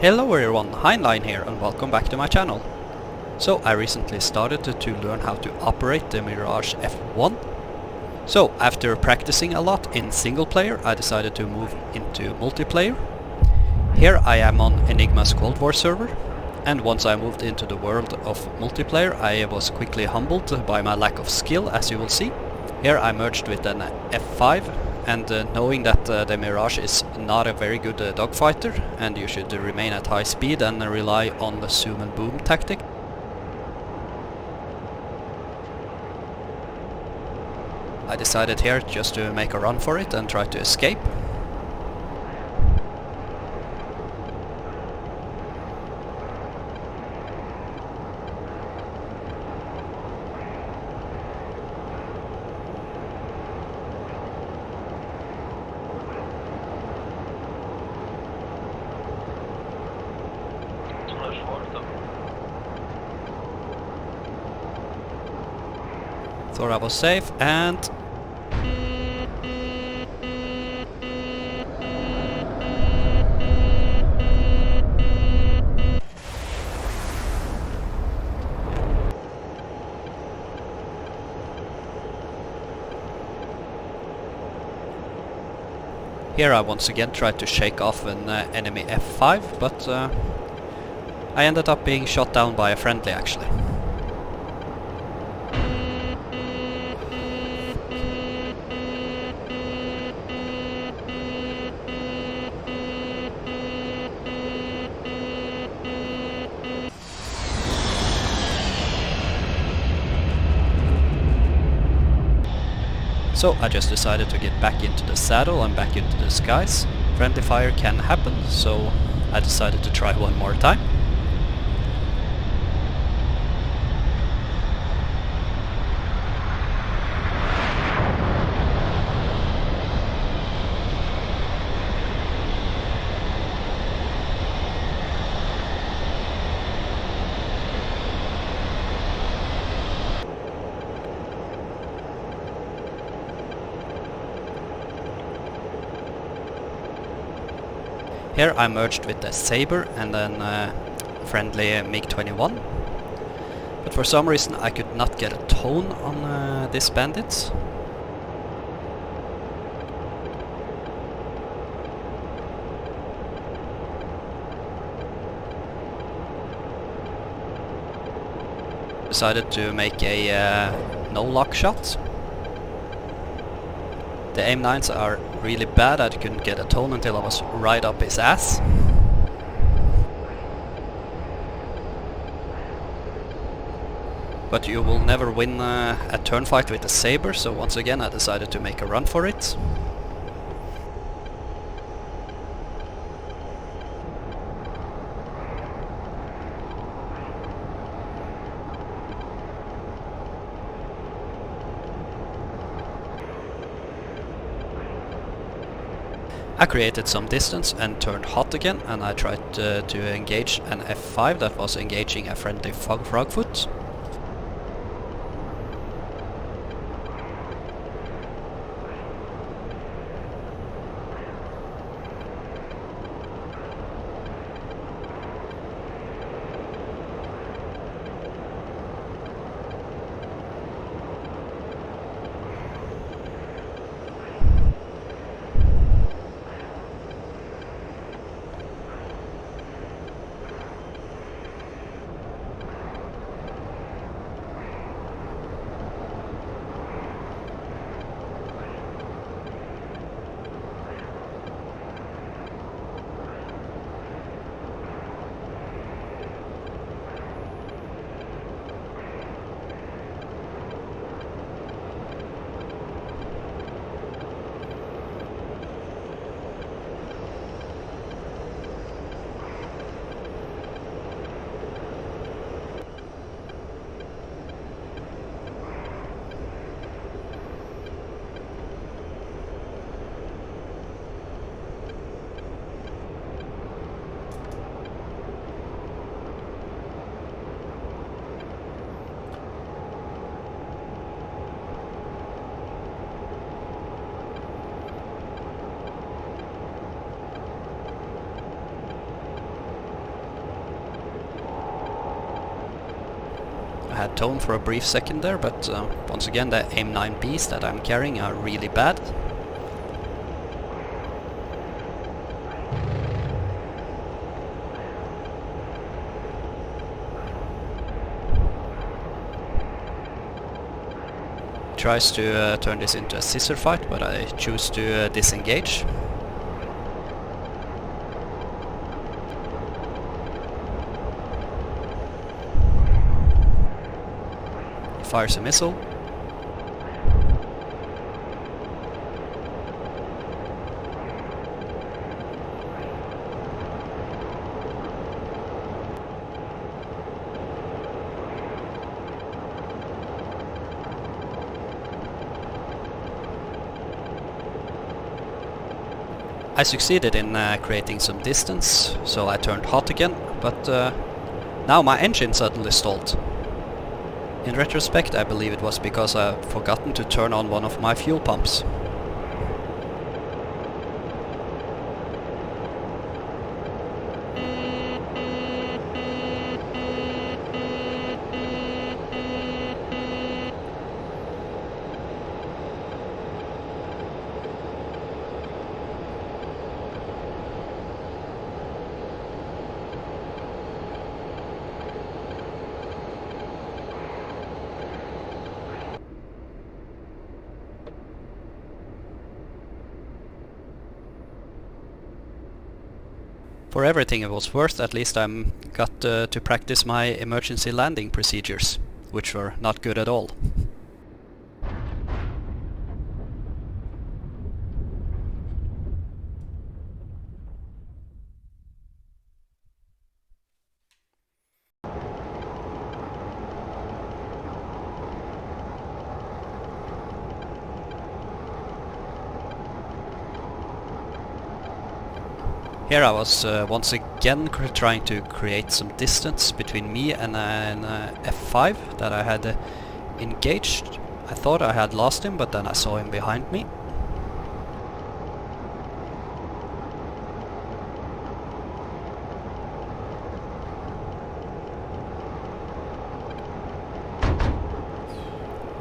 Hello everyone, Heinlein here and welcome back to my channel. So I recently started to learn how to operate the Mirage F-1. So after practicing a lot in single player, I decided to move into multiplayer. Here I am on Enigma's Cold War server, and once I moved into the world of multiplayer I was quickly humbled by my lack of skill, as you will see. Here I merged with an F5, and knowing that the Mirage is not a very good dogfighter and you should remain at high speed and rely on the zoom and boom tactic, I decided here just to make a run for it and try to escape. Thought I was safe, and here I once again tried to shake off an enemy F5, but I ended up being shot down by a friendly actually. So I just decided to get back into the saddle and back into the skies. Friendly fire can happen, so I decided to try one more time. Here I merged with the Saber and then friendly MiG-21, but for some reason I could not get a tone on this bandit. Decided to make a no-lock shot. The aim 9s are really bad, I couldn't get a tone until I was right up his ass. But you will never win a turn fight with a Saber, so once again I decided to make a run for it. I created some distance and turned hot again, and I tried to engage an F5 that was engaging a friendly frogfoot. had tone for a brief second there, but once again the AIM-9Bs that I'm carrying are really bad. Tries to turn this into a scissor fight, but I choose to disengage. Fires a missile. I succeeded in creating some distance, so I turned hot again, but now my engine suddenly stalled. In retrospect, I believe it was because I'd forgotten to turn on one of my fuel pumps. For everything it was worth, at least I got to practice my emergency landing procedures, which were not good at all. Here I was once again trying to create some distance between me and an F5 that I had engaged. I thought I had lost him, but then I saw him behind me.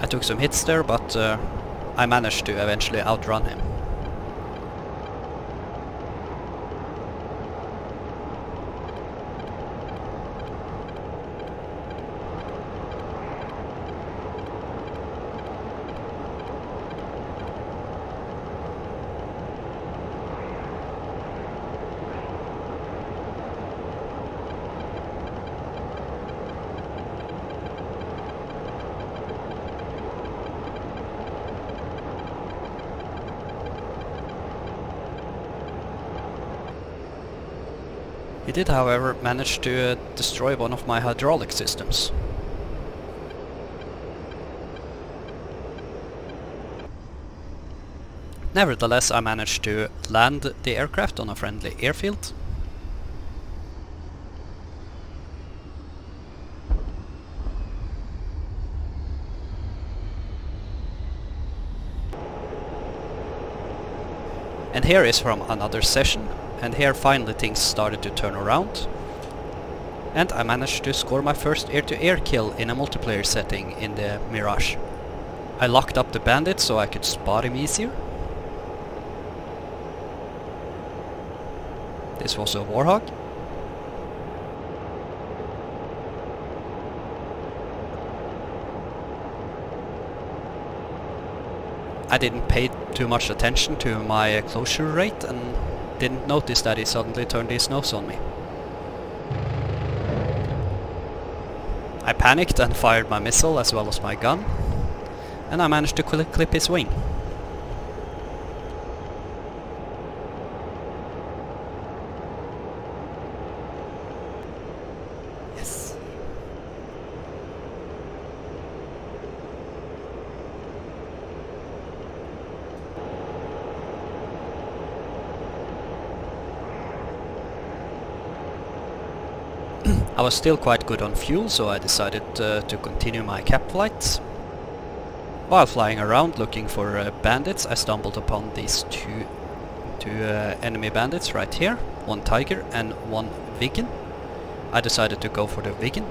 I took some hits there, but I managed to eventually outrun him. He did, however, manage to destroy one of my hydraulic systems. Nevertheless, I managed to land the aircraft on a friendly airfield. And here is from another session. And here finally things started to turn around. And I managed to score my first air-to-air kill in a multiplayer setting in the Mirage. I locked up the bandit so I could spot him easier. This was a Warhawk. I didn't pay too much attention to my closure rate and didn't notice that he suddenly turned his nose on me. I panicked and fired my missile as well as my gun, and I managed to clip his wing. Yes. I was still quite good on fuel, so I decided to continue my cap flights. While flying around looking for bandits, I stumbled upon these two enemy bandits right here, one Tiger and one Viggen. I decided to go for the Viggen.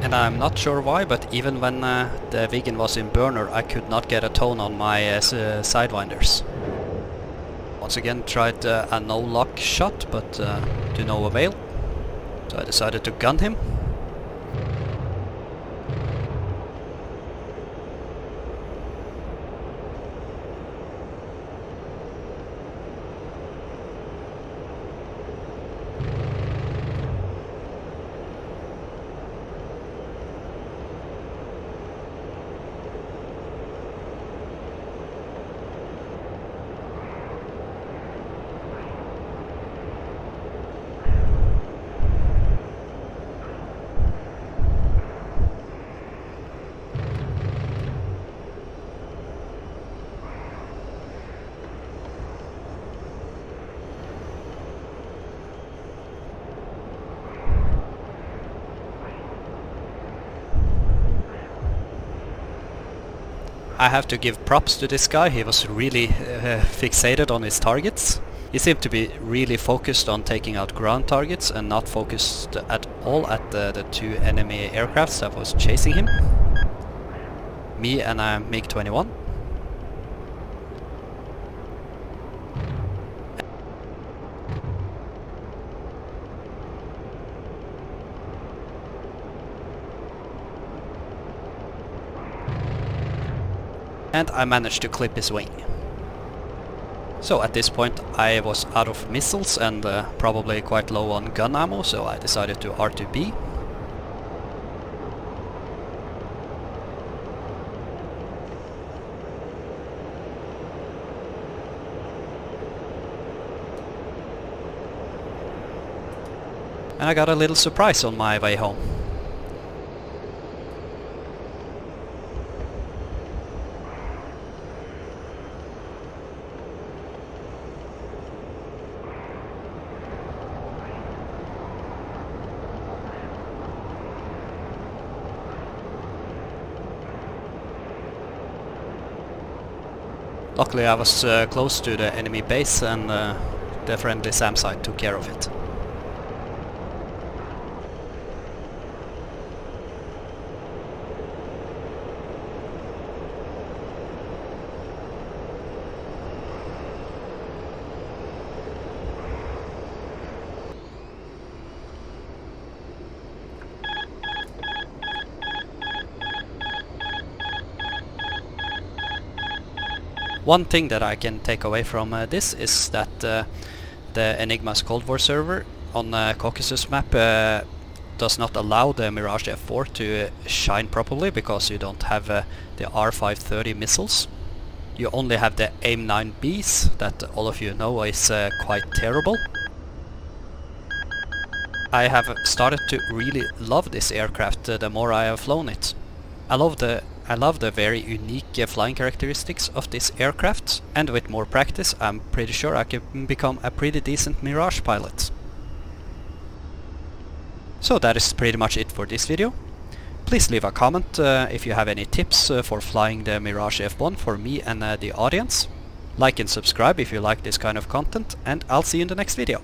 And I'm not sure why, but even when the vegan was in burner, I could not get a tone on my sidewinders. Once again tried a no-lock shot, but to no avail. So I decided to gun him. I have to give props to this guy. He was really fixated on his targets. He seemed to be really focused on taking out ground targets and not focused at all at the two enemy aircrafts that was chasing him. Me and a MiG-21. And I managed to clip his wing. So at this point I was out of missiles and probably quite low on gun ammo, so I decided to R2B. And I got a little surprise on my way home. Luckily I was close to the enemy base and the friendly SAM site took care of it. One thing that I can take away from this is that the Enigma's Cold War server on the Caucasus map does not allow the Mirage F-1 to shine properly because you don't have the R530 missiles. You only have the AIM-9Bs that all of you know is quite terrible. I have started to really love this aircraft the more I have flown it. I love the very unique flying characteristics of this aircraft, and with more practice I'm pretty sure I can become a pretty decent Mirage pilot. So that is pretty much it for this video. Please leave a comment if you have any tips for flying the Mirage F-1 for me and the audience. Like and subscribe if you like this kind of content, and I'll see you in the next video.